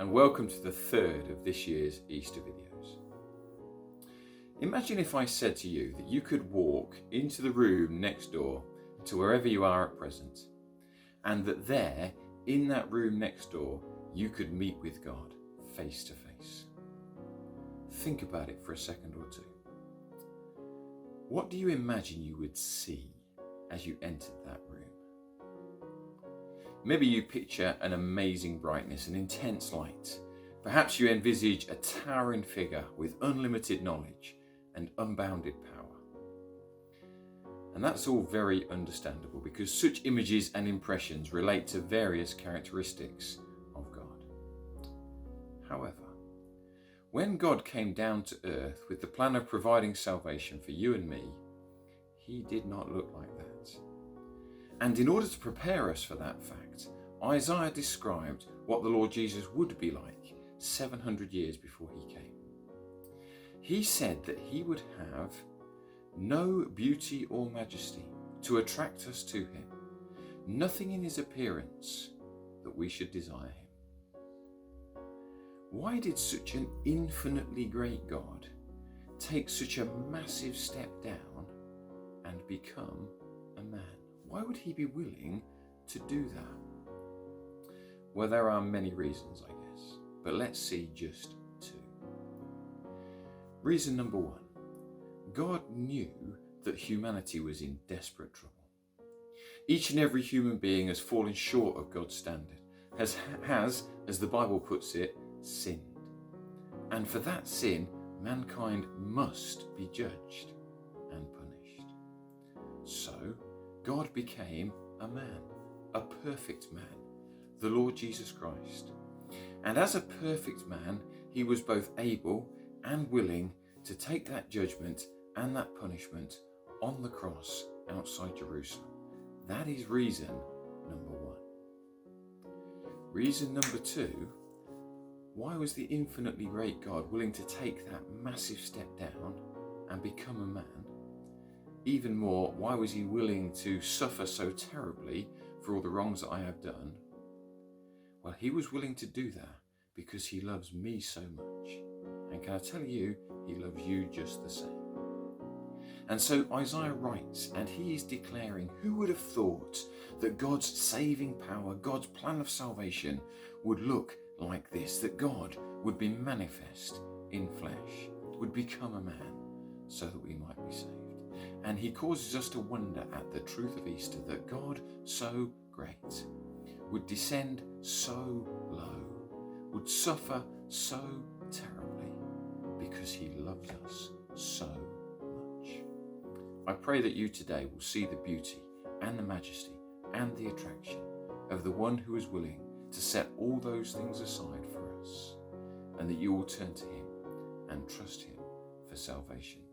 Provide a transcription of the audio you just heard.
and welcome to the third of this year's Easter videos. Imagine if I said to you that you could walk into the room next door to wherever you are at present, and that there, in that room next door, you could meet with God face to face. Think about it for a second or two. What do you imagine you would see as you entered that room? Maybe you picture an amazing brightness, an intense light. Perhaps you envisage a towering figure with unlimited knowledge and unbounded power. And that's all very understandable because such images and impressions relate to various characteristics of God. However, when God came down to earth with the plan of providing salvation for you and me, he did not look like that. And in order to prepare us for that fact, Isaiah described what the Lord Jesus would be like 700 years before he came. He said that he would have no beauty or majesty to attract us to him, nothing in his appearance that we should desire him. Why did such an infinitely great God take such a massive step down and become a man? Why would he be willing to do that? Well, there are many reasons, I guess, but let's see just two. Reason number one, God knew that humanity was in desperate trouble. Each and every human being has fallen short of God's standard, has, as the Bible puts it, sinned. And for that sin, mankind must be judged and punished. So, God became a man, a perfect man, the Lord Jesus Christ. And as a perfect man, he was both able and willing to take that judgment and that punishment on the cross outside Jerusalem. That is reason number one. Reason number two, why was the infinitely great God willing to take that massive step down and become a man? Even more, why was he willing to suffer so terribly for all the wrongs that I have done? Well, he was willing to do that because he loves me so much. And can I tell you, he loves you just the same. And so Isaiah writes, and he is declaring, who would have thought that God's saving power, God's plan of salvation would look like this, that God would be manifest in flesh, would become a man so that we might be saved. And he causes us to wonder at the truth of Easter, that God so great would descend so low, would suffer so terribly because he loves us so much. I pray that you today will see the beauty and the majesty and the attraction of the one who is willing to set all those things aside for us, and that you will turn to him and trust him for salvation.